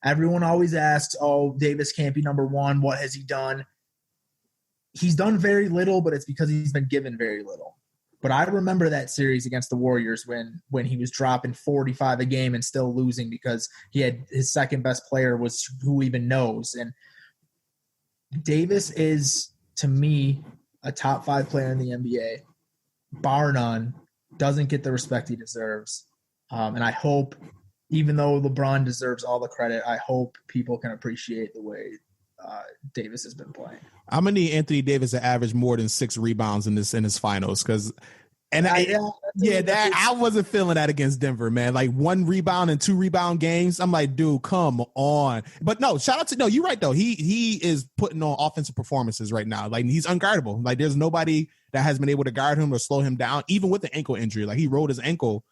Everyone always asks, oh, Davis can't be number one. What has he done? He's done very little, but it's because he's been given very little. But I remember that series against the Warriors when he was dropping 45 a game and still losing because he had his second best player was who even knows. And Davis is, to me, a top 5 player in the NBA, bar none, doesn't get the respect he deserves. And I hope, even though LeBron deserves all the credit, I hope people can appreciate the way Davis has been playing. I'm gonna need Anthony Davis to average more than 6 rebounds in his finals I wasn't feeling that against Denver, man. Like 1 rebound and 2 rebound games. I'm like, dude, come on. But no, shout out to you're right though. He is putting on offensive performances right now. Like he's unguardable. Like there's nobody that has been able to guard him or slow him down, even with the ankle injury. Like he rolled his ankle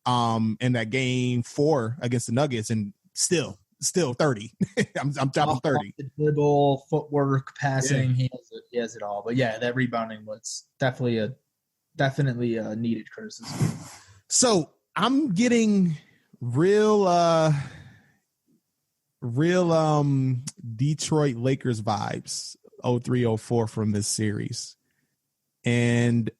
in that game 4 against the Nuggets, and still 30. I'm dropping 30. The dribble, footwork, passing, he has it all. But yeah, that rebounding was definitely a needed criticism. So I'm getting real Detroit Lakers vibes 03-04 from this series. And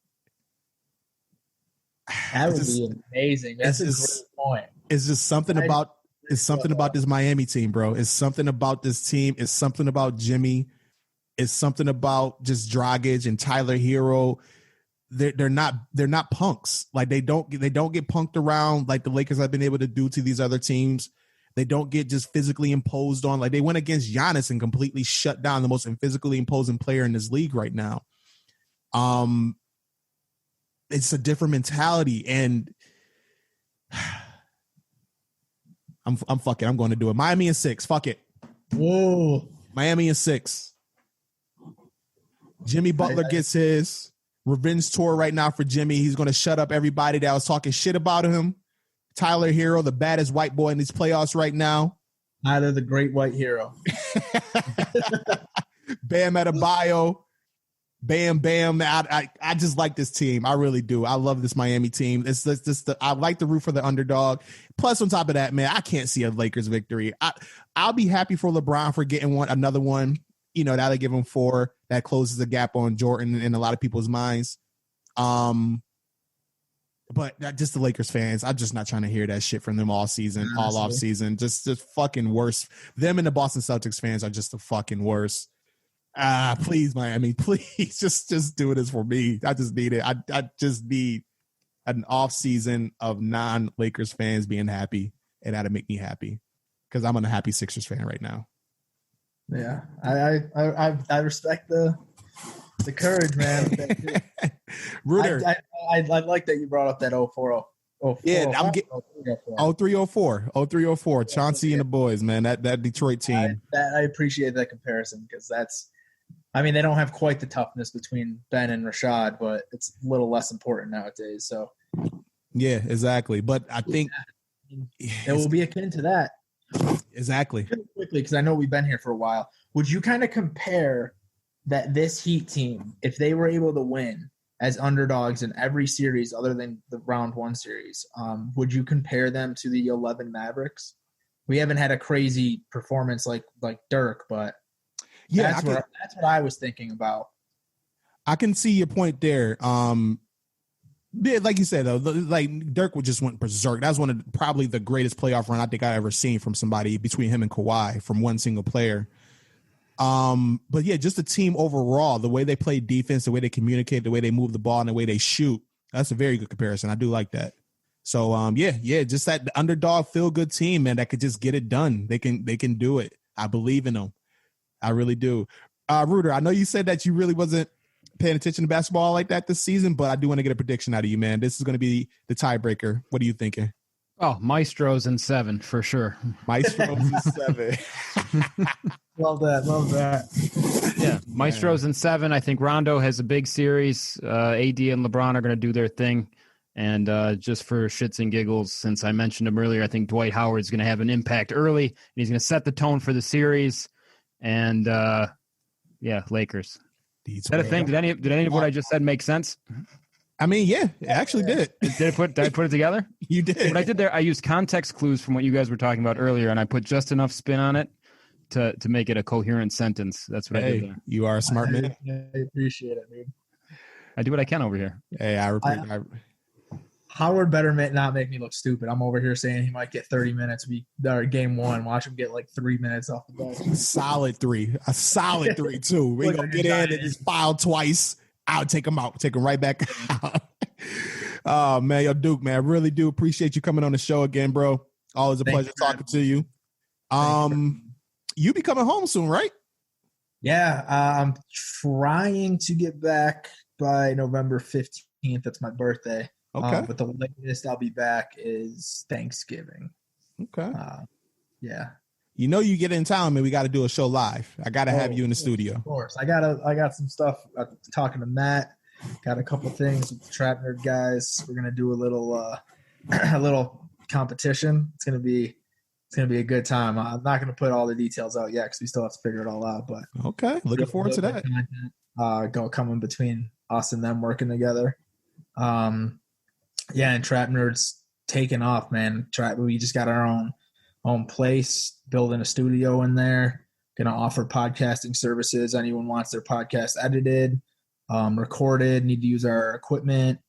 that would be amazing. That's a great point. It's just something about this Miami team, bro. It's something about this team. It's something about Jimmy. It's something about just Dragic and Tyler Hero. They're not punks. Like they don't get punked around like the Lakers have been able to do to these other teams. They don't get just physically imposed on. Like they went against Giannis and completely shut down the most physically imposing player in this league right now. It's a different mentality, and I'm going to do it. Miami in 6. Fuck it. Whoa. Miami in 6. Jimmy Butler gets his revenge tour right now for Jimmy. He's going to shut up everybody that was talking shit about him. Tyler Hero, the baddest white boy in these playoffs right now. Either the great white hero. Bam Adebayo. Bam, bam. I just like this team. I really do. I love this Miami team. I like the root for the underdog. Plus, on top of that, man, I can't see a Lakers victory. I'll be happy for LeBron for getting another one. You know, that'll give him 4. That closes the gap on Jordan in a lot of people's minds. But just the Lakers fans, I'm just not trying to hear that shit from them all season, all off season. Just fucking worse. Them and the Boston Celtics fans are just the fucking worst. Please, Miami, please just do this for me. I just need it. I just need an off season of non-Lakers fans being happy, and that'll make me happy because I'm a happy Sixers fan right now. Yeah, I respect the courage, man. Reuter, I like that you brought up that 04. Yeah, I'm getting 03-04. Chauncey and the boys, man. That Detroit team. I appreciate that comparison because they don't have quite the toughness between Ben and Rashad, but it's a little less important nowadays. So yeah, exactly. But I think it will be akin to that. Exactly. Really quickly, because I know we've been here for a while. Would you kind of compare this Heat team, if they were able to win as underdogs in every series other than the round 1 series, would you compare them to the 11 Mavericks? We haven't had a crazy performance like Dirk, but yeah, that's what I was thinking about. I can see your point there. Yeah, like you said, though, like Dirk just went berserk. That's one of probably the greatest playoff run I think I ever seen from somebody between him and Kawhi from one single player. But yeah, just the team overall, the way they play defense, the way they communicate, the way they move the ball, and the way they shoot. That's a very good comparison. I do like that. So yeah, just that the underdog feel good team, man, that could just get it done. They can do it. I believe in them. I really do. Reuter, I know you said that you really wasn't paying attention to basketball like that this season, but I do want to get a prediction out of you, man. This is going to be the tiebreaker. What are you thinking? Oh, Maestro's in 7 for sure. Maestro's in 7. Love that. Yeah, Maestro's in 7. I think Rondo has a big series. AD and LeBron are going to do their thing. And just for shits and giggles, since I mentioned him earlier, I think Dwight Howard's going to have an impact early, and he's going to set the tone for the series. And, yeah, Lakers. Is that a thing? Did any of what I just said make sense? I mean, yeah, it actually did. Did I put it together? You did. What I did there, I used context clues from what you guys were talking about earlier, and I put just enough spin on it to make it a coherent sentence. That's what I did there. You are a smart man. I appreciate it, dude. I do what I can over here. Hey, Howard better not make me look stupid. I'm over here saying he might get 30 minutes game one. Watch him get like 3 minutes off the bench. Solid 3. A solid 3, too. We're going to get in and just foul twice. I'll take him out. Take him right back out. Oh, man, yo, Duke, man, I really do appreciate you coming on the show again, bro. Always a pleasure talking to you. You be coming home soon, right? Yeah, I'm trying to get back by November 15th. That's my birthday. Okay. But the latest I'll be back is Thanksgiving. Okay. Yeah. You know, you get in town, man. We got to do a show live. I got to have you in the studio. Of course. I got some stuff. Talking to Matt. Got a couple things with the Trap Nerd guys. We're gonna do a little competition. It's gonna be a good time. I'm not gonna put all the details out yet because we still have to figure it all out. But okay, looking forward to that. Coming between us and them working together. Yeah, and Trap Nerd's taking off, man. We just got our own place, building a studio in there. Gonna offer podcasting services. Anyone wants their podcast edited, recorded, need to use our equipment.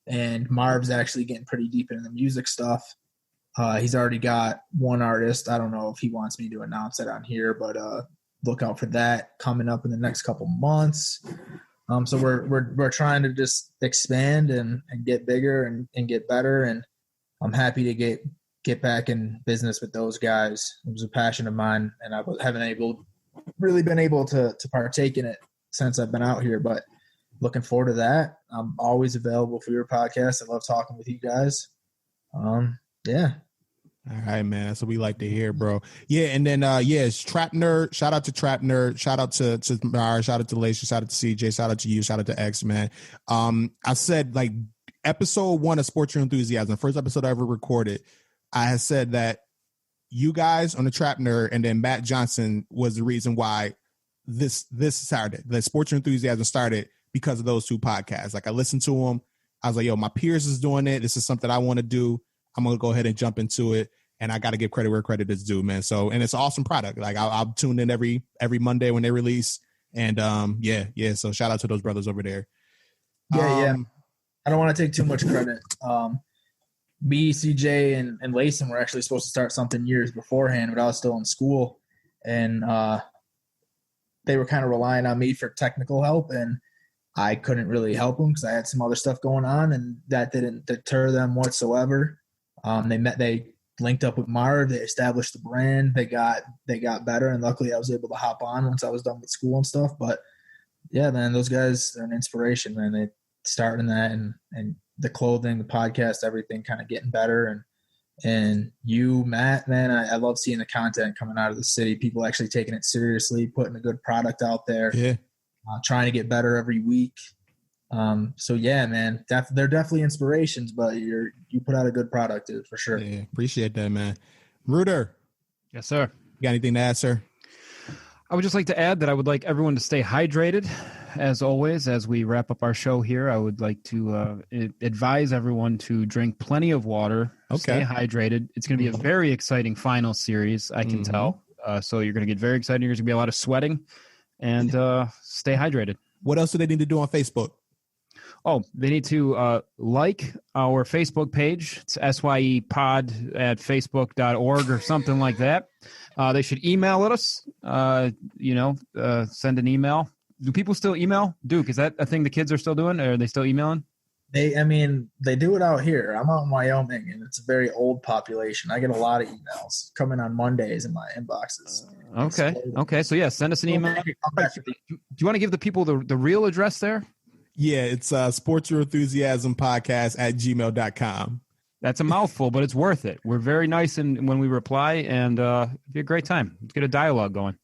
And Marv's actually getting pretty deep into the music stuff. He's already got one artist. I don't know if he wants me to announce it on here, but look out for that coming up in the next couple months. So we're trying to just expand and get bigger and get better. And I'm happy to get back in business with those guys. It was a passion of mine, and I haven't really been able to partake in it since I've been out here, but looking forward to that. I'm always available for your podcast. I love talking with you guys. Yeah. All right, man. That's what we like to hear, bro. Yeah, and then it's Trap Nerd. Shout out to Trap Nerd. Shout out to Mara. Shout out to Lacey. Shout out to CJ. Shout out to you. Shout out to X, man. I said like episode 1 of Sports Your Enthusiasm, first episode I ever recorded. I had said that you guys on the Trap Nerd and then Matt Johnson was the reason why this started. The Sports Your Enthusiasm started because of those two podcasts. Like I listened to them. I was like, yo, my peers is doing it. This is something I want to do. I'm going to go ahead and jump into it. And I got to give credit where credit is due, man. So, and it's an awesome product. Like I'll tune in every Monday when they release. And yeah. So shout out to those brothers over there. Yeah. I don't want to take too much credit. Me, CJ, and Layson were actually supposed to start something years beforehand, but I was still in school. And they were kind of relying on me for technical help. And I couldn't really help them because I had some other stuff going on, and that didn't deter them whatsoever. They linked up with Marv. They established the brand. They got better, and luckily I was able to hop on once I was done with school and stuff. But yeah, man, those guys are an inspiration, man. They started that, and the clothing, the podcast, everything kind of getting better. And you, Matt, man, I love seeing the content coming out of the city. People actually taking it seriously, putting a good product out there. Yeah. Trying to get better every week. So yeah, man, they're definitely inspirations, but you put out a good product, dude, for sure. Yeah, appreciate that, man. Reuter. Yes, sir. You got anything to add, sir? I would just like to add that I would like everyone to stay hydrated, as always. As we wrap up our show here, I would like to advise everyone to drink plenty of water, stay hydrated. It's going to be a very exciting final series, I can tell. So you're going to get very excited. There's going to be a lot of sweating. And stay hydrated. What else do they need to do on Facebook? Oh, they need to like our Facebook page. It's SYE pod at facebook.org or something like that. They should email us, send an email. Do people still email? Duke, is that a thing the kids are still doing? Or are they still emailing? They do it out here. I'm out in Wyoming, and it's a very old population. I get a lot of emails coming on Mondays in my inboxes. Okay. So yeah, send us an email. Do you want to give the people the real address there? Yeah, it's Sports Your Enthusiasm Podcast at gmail.com. That's a mouthful, but it's worth it. We're very nice when we reply, and it'll be a great time. Let's get a dialogue going.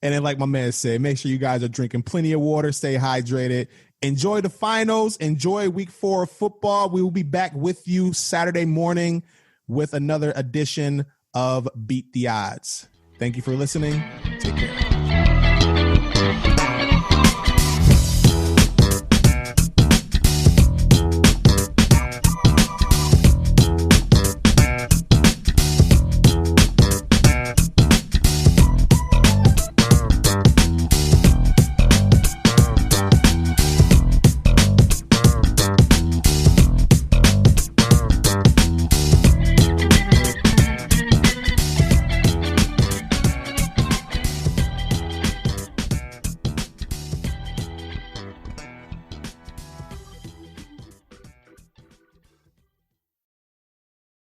And then, like my man said, make sure you guys are drinking plenty of water, stay hydrated, enjoy the finals, enjoy week 4 of football. We will be back with you Saturday morning with another edition of Beat the Odds. Thank you for listening. Take care.